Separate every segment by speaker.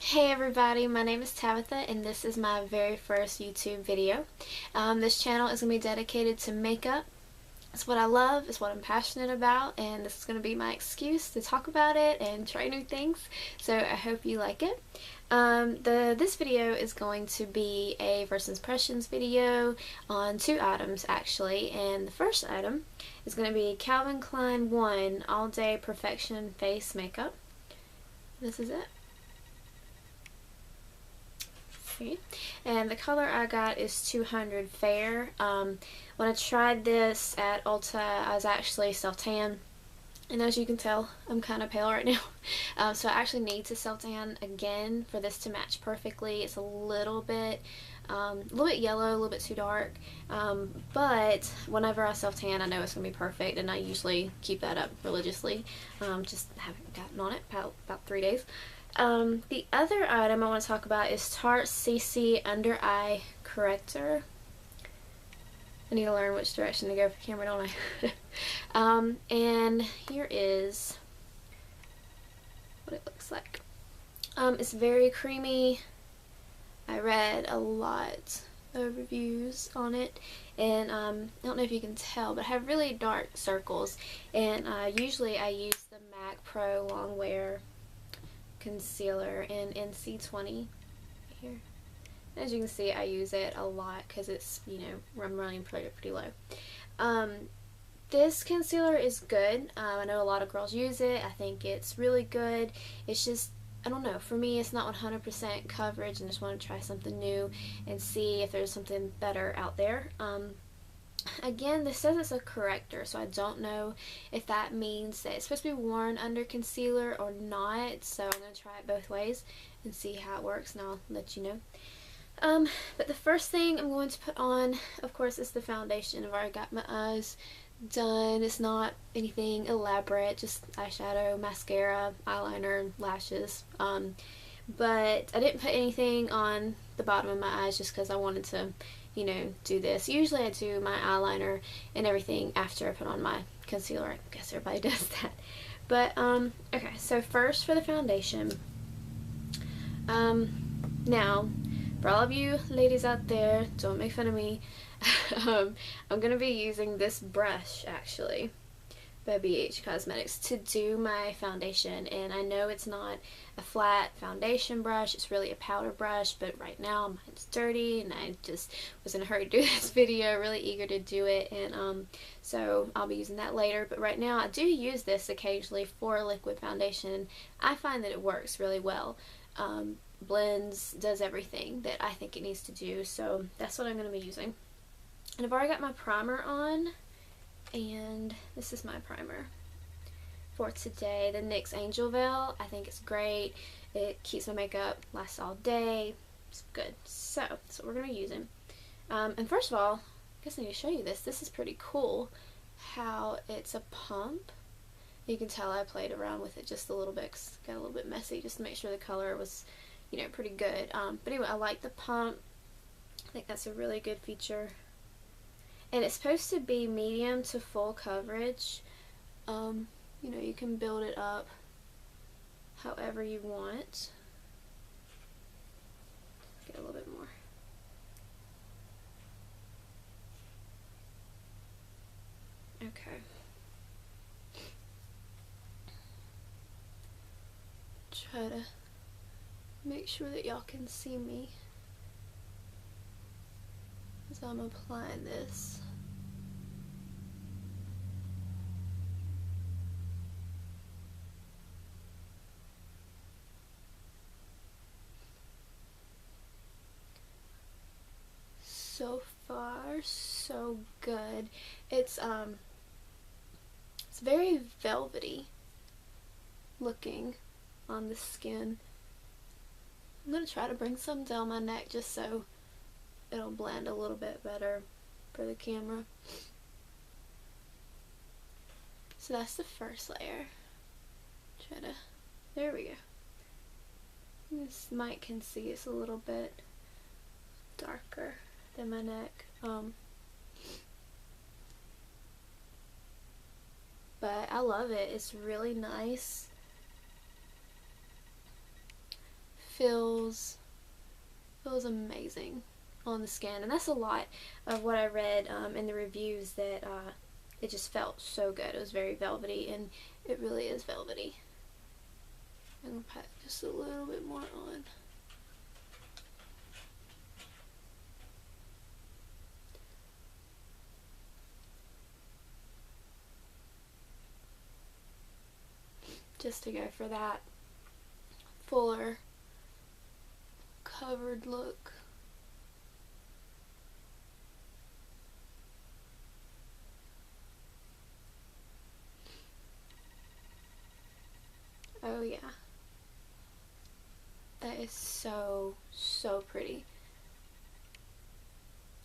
Speaker 1: Hey everybody, my name is Tabitha and this is my very first YouTube video. This channel is going to be dedicated to makeup. It's what I love, it's what I'm passionate about, and this is going to be my excuse to talk about it and try new things, so I hope you like it. This video is going to be a first impressions video on two items actually, and the first item is going to be Calvin Klein 1 All Day Perfection Face Makeup. This is it. And the color I got is 200 Fair. When I tried this at Ulta, I was actually self-tan, and as you can tell, I'm kind of pale right now. So I actually need to self-tan again for this to match perfectly. It's a little bit yellow, a little bit too dark, but whenever I self-tan, I know it's going to be perfect, and I usually keep that up religiously. Just haven't gotten on it about 3 days. The other item I want to talk about is Tarte CC Under-Eye Corrector. I need to learn which direction to go for camera, don't I? And here is what it looks like. It's very creamy. I read a lot of reviews on it, and I don't know if you can tell, but I have really dark circles, and usually I use the MAC Pro Longwear concealer in NC20 right here. As you can see, I use it a lot because it's, you know, I'm running pretty low. This concealer is good. I know a lot of girls use it. I think it's really good. It's just, I don't know, for me it's not 100% coverage, and just want to try something new and see if there's something better out there. Again, this says it's a corrector, so I don't know if that means that it's supposed to be worn under concealer or not, so I'm going to try it both ways and see how it works, and I'll let you know. But the first thing I'm going to put on, of course, is the foundation. I've already got my eyes done. It's not anything elaborate, just eyeshadow, mascara, eyeliner, lashes. But I didn't put anything on the bottom of my eyes just because I wanted to, you know, do this. Usually I do my eyeliner and everything after I put on my concealer. I guess everybody does that. But, okay, so first for the foundation. Now, for all of you ladies out there, don't make fun of me. I'm going to be using this brush, actually, by BH Cosmetics to do my foundation, and I know it's not a flat foundation brush, it's really a powder brush, but right now mine's dirty and I just was in a hurry to do this video, really eager to do it, and so I'll be using that later. But right now I do use this occasionally for liquid foundation. I find that it works really well. Blends, does everything that I think it needs to do, so that's what I'm going to be using. And I've already got my primer on, and this is my primer for today, the NYX Angel Veil. I think it's great. It keeps my makeup, lasts all day. It's good. So that's what we're going to be using. And first of all, I guess I need to show you this. This is pretty cool how it's a pump. You can tell I played around with it just a little bit 'cause it got a little bit messy just to make sure the color was, you know, pretty good. But anyway, I like the pump. I think that's a really good feature. And it's supposed to be medium to full coverage. You know, you can build it up however you want. Get a little bit more. Okay. Try to make sure that y'all can see me as I'm applying this. So far, so good. It's very velvety looking on the skin. I'm gonna try to bring some down my neck just so it'll blend a little bit better for the camera. So that's the first layer. There we go. This mic can see it's a little bit darker than my neck. But I love it. It's really nice. feels amazing on the skin, and that's a lot of what I read in the reviews, that it just felt so good. It was very velvety, and it really is velvety. I'm gonna put just a little bit more on. Just to go for that fuller covered look. Oh yeah, that is so pretty.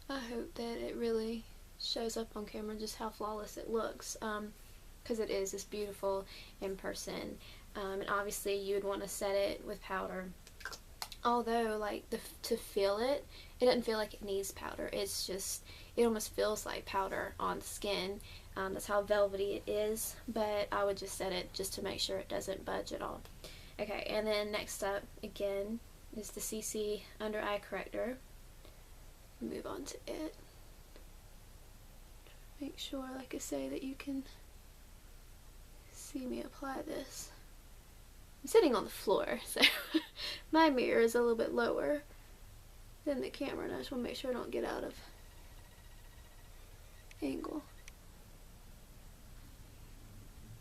Speaker 1: I hope that it really shows up on camera just how flawless it looks, because it is just beautiful in person. And obviously you would want to set it with powder, although like to feel it, it doesn't feel like it needs powder. It's just, it almost feels like powder on the skin. That's how velvety it is, but I would just set it just to make sure it doesn't budge at all. Okay, and then next up again is the CC Under Eye Corrector. Move on to it. Make sure, like I say, that you can see me apply this. I'm sitting on the floor, so my mirror is a little bit lower than the camera, and I just want to make sure I don't get out of angle.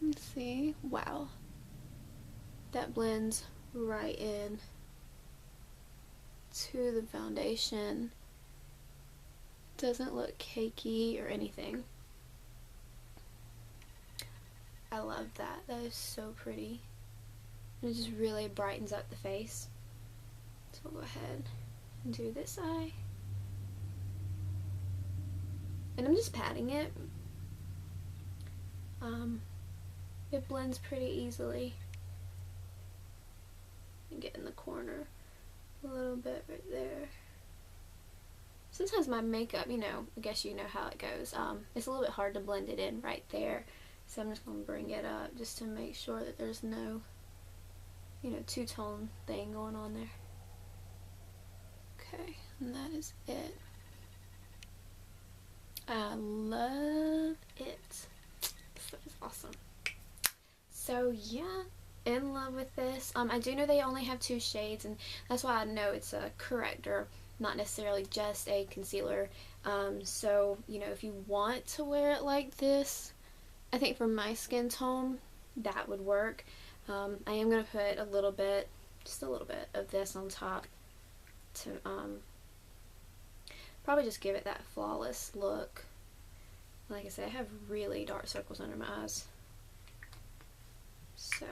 Speaker 1: Let's see. Wow. That blends right in to the foundation. Doesn't look cakey or anything. I love that. That is so pretty. It just really brightens up the face. So we'll go ahead and do this eye. And I'm just patting it. It blends pretty easily. And get in the corner a little bit right there. Sometimes my makeup, you know, I guess you know how it goes. It's a little bit hard to blend it in right there. So I'm just going to bring it up just to make sure that there's no, you know, two-tone thing going on there. Okay, and that is it. I love it. This is awesome. So yeah, in love with this. I do know they only have 2 shades, and that's why I know it's a corrector, not necessarily just a concealer. So, you know, if you want to wear it like this, I think for my skin tone, that would work. I am going to put a little bit, just a little bit of this on top to probably just give it that flawless look. Like I said, I have really dark circles under my eyes. So,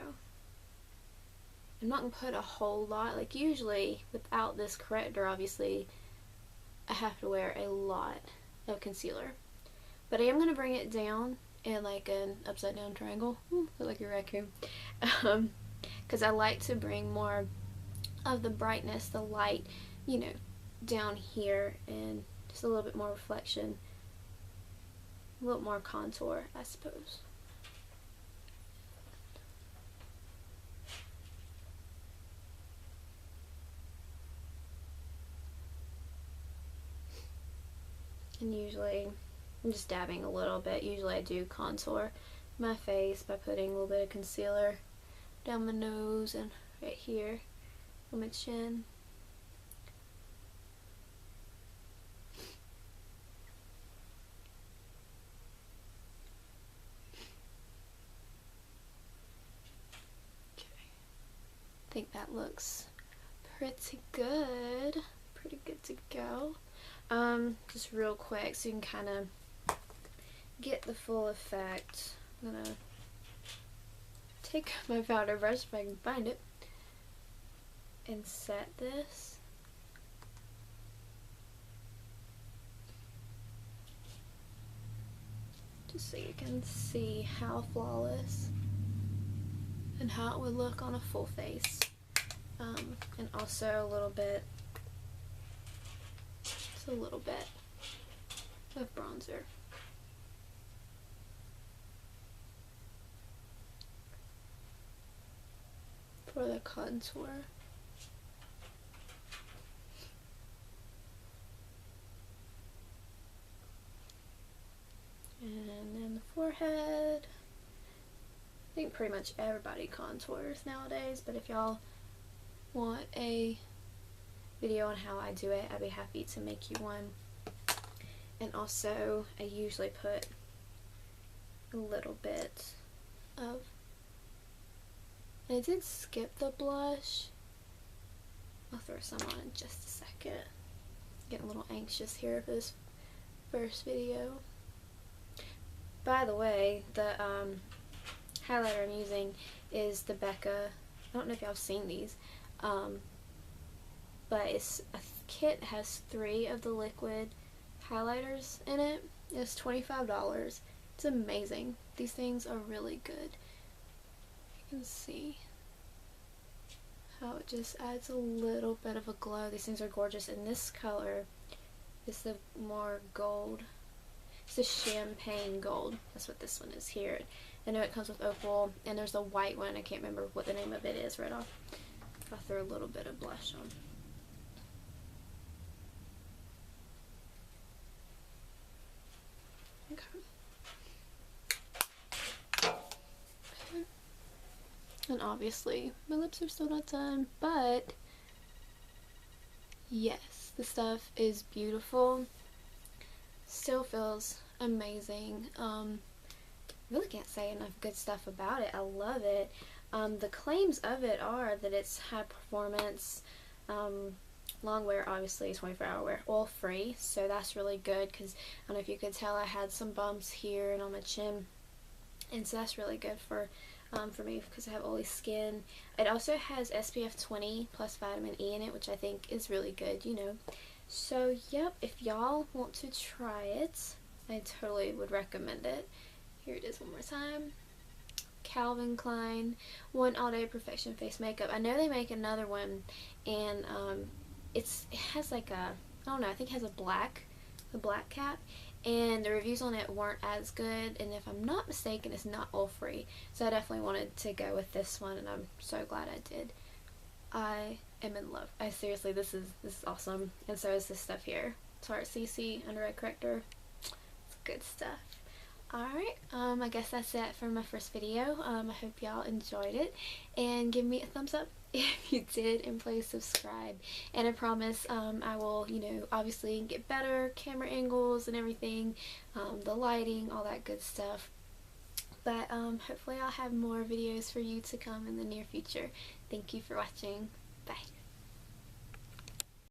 Speaker 1: I'm not going to put a whole lot. Like usually, without this corrector, obviously, I have to wear a lot of concealer. But I am going to bring it down in like an upside down triangle. Look like a raccoon. Because I like to bring more of the brightness, the light, you know, down here, and just a little bit more reflection. A little more contour, I suppose. And usually, I'm just dabbing a little bit. Usually I do contour my face by putting a little bit of concealer down my nose and right here on my chin. Okay. I think that looks pretty good. Pretty good to go. Just real quick so you can kind of get the full effect. I'm gonna take my powder brush if I can find it and set this. Just so you can see how flawless and how it would look on a full face. And also a little bit, just a little bit of bronzer. For the contour. forehead. I think pretty much everybody contours nowadays, but if y'all want a video on how I do it, I'd be happy to make you one. And also, I usually put a little bit of, and I did skip the blush. I'll throw some on in just a second. Getting a little anxious here for this first video. By the way, the highlighter I'm using is the Becca. I don't know if y'all have seen these, but it's a kit that has 3 of the liquid highlighters in it. It's $25. It's amazing. These things are really good. You can see how it just adds a little bit of a glow. These things are gorgeous, and this color is the more gold. It's the champagne gold. That's what this one is here. I know it comes with opal, and there's a white one. I can't remember what the name of it is right off. I'll throw a little bit of blush on. And obviously, my lips are still not done, but yes, the stuff is beautiful. Still feels amazing. Really can't say enough good stuff about it. I love it. The claims of it are that it's high performance, long wear, obviously 24-hour wear, oil free, so that's really good, because I don't know if you could tell I had some bumps here and on my chin, and so that's really good for me because I have oily skin. It also has SPF 20 plus vitamin E in it, which I think is really good, you know. So yep, if y'all want to try it, I totally would recommend it. Here it is one more time. Calvin Klein One All Day Perfection Face Makeup. I know they make another one, and it has like a, I don't know, I think it has a black cap, and the reviews on it weren't as good, and if I'm not mistaken, it's not oil free, so I definitely wanted to go with this one, and I'm so glad I did. I am in love. Seriously, this is awesome, and so is this stuff here. Tarte CC Undereye Corrector. It's good stuff. Alright, I guess that's it for my first video. I hope y'all enjoyed it, and give me a thumbs up if you did, and please subscribe. And I promise I will, you know, obviously get better camera angles and everything, the lighting, all that good stuff. But hopefully I'll have more videos for you to come in the near future. Thank you for watching. Bye.